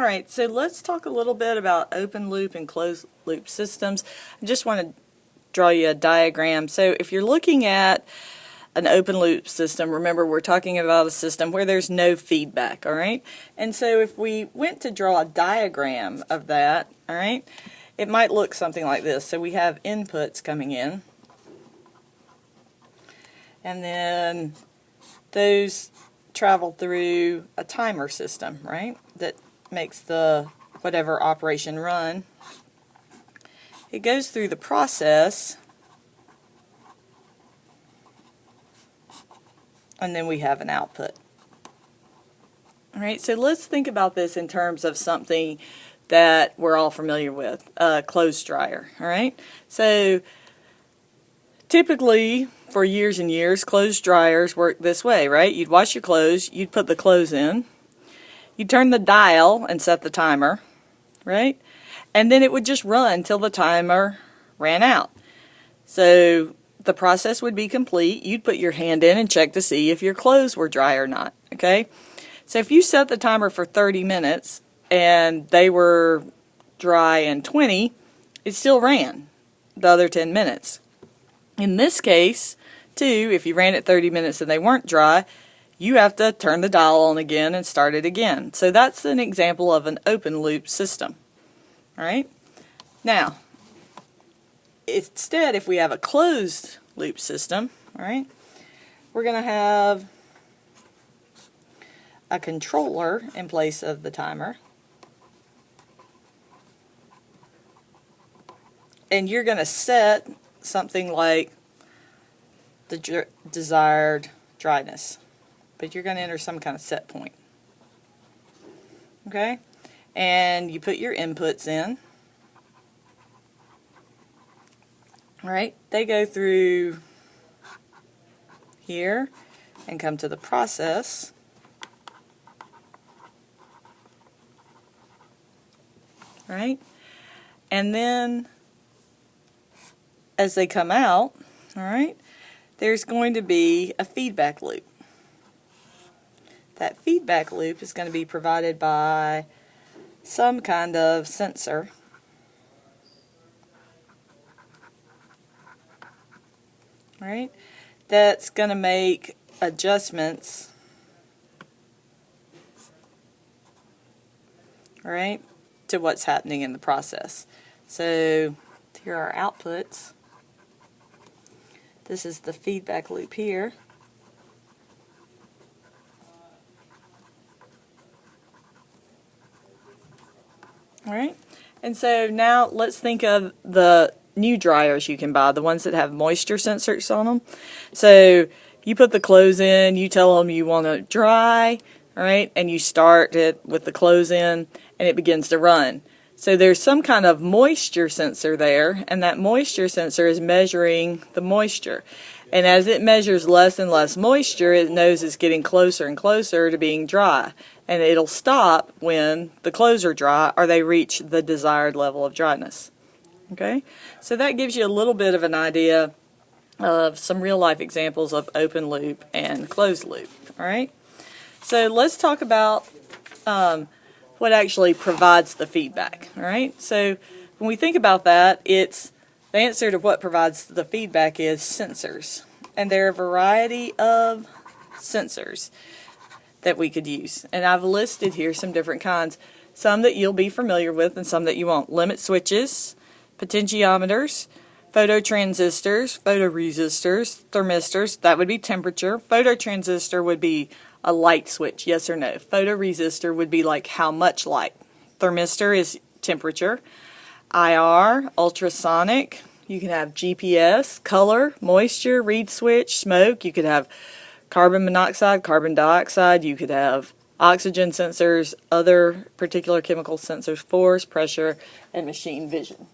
Alright, so let's talk a little bit about open loop and closed loop systems. I just want to draw you a diagram. So if you're looking at an open loop system, remember we're talking about a system where there's no feedback, alright? And so if we went to draw a diagram of that, alright, it might look something like this. So we have inputs coming in, and then those travel through a timer system, right, that makes the whatever operation run. It goes through the process, and then we have an output. Alright, so let's think about this in terms of something that we're all familiar with, a clothes dryer. Alright, so typically for years and years, clothes dryers work this way, right? You'd wash your clothes, you'd put the clothes in, you'd turn the dial and set the timer, right? And then it would just run till the timer ran out. So the process would be complete. You'd put your hand in and check to see if your clothes were dry or not, okay? So if you set the timer for 30 minutes and they were dry in 20, it still ran the other 10 minutes. In this case, too, if you ran it 30 minutes and they weren't dry, you have to turn the dial on again and start it again. So that's an example of an open loop system. Alright? Now, instead, if we have a closed loop system, alright, we're going to have a controller in place of the timer. And you're going to set something like the desired dryness. But you're going to enter some kind of set point. Okay? And you put your inputs in. Alright? They go through here and come to the process. Right? And then as they come out, alright, there's going to be a feedback loop. That feedback loop is going to be provided by some kind of sensor. Alright, that's going to make adjustments, alright, to what's happening in the process. So here are our outputs. This is the feedback loop here. Alright, and so now let's think of the new dryers you can buy, the ones that have moisture sensors on them. So you put the clothes in, you tell them you want to dry, alright, and you start it with the clothes in, and it begins to run. So there's some kind of moisture sensor there, and that moisture sensor is measuring the moisture. And as it measures less and less moisture, it knows it's getting closer and closer to being dry. And it'll stop when the clothes are dry or they reach the desired level of dryness. Okay? So that gives you a little bit of an idea of some real life examples of open loop and closed loop. Alright? So let's talk about what actually provides the feedback. Alright, so when we think about that, it's the answer to what provides the feedback is sensors. And there are a variety of sensors that we could use. And I've listed here some different kinds. Some that you'll be familiar with and some that you won't. Limit switches, potentiometers, phototransistors, photoresistors, thermistors, that would be temperature. Phototransistor would be a light switch, yes or no. Photoresistor would be like how much light. Thermistor is temperature. IR, ultrasonic. You can have GPS, color, moisture, reed switch, smoke. You could have carbon monoxide, carbon dioxide. You could have oxygen sensors, other particular chemical sensors, force, pressure, and machine vision.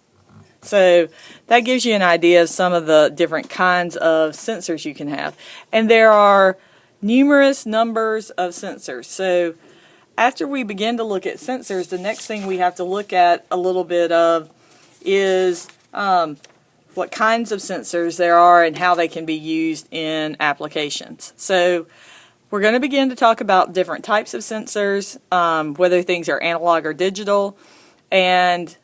So that gives you an idea of some of the different kinds of sensors you can have. And there are numerous numbers of sensors. So after we begin to look at sensors, the next thing we have to look at a little bit of is what kinds of sensors there are and how they can be used in applications. So we're going to begin to talk about different types of sensors, whether things are analog or digital, and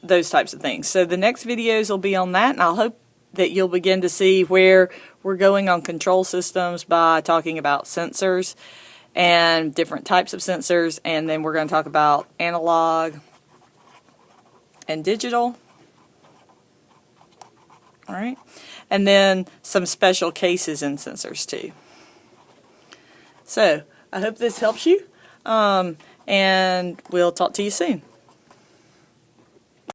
those types of things. So the next videos will be on that, and I'll hope that you'll begin to see where we're going on control systems by talking about sensors and different types of sensors, and then we're going to talk about analog and digital. All right, and then some special cases in sensors too. So I hope this helps you, and we'll talk to you soon.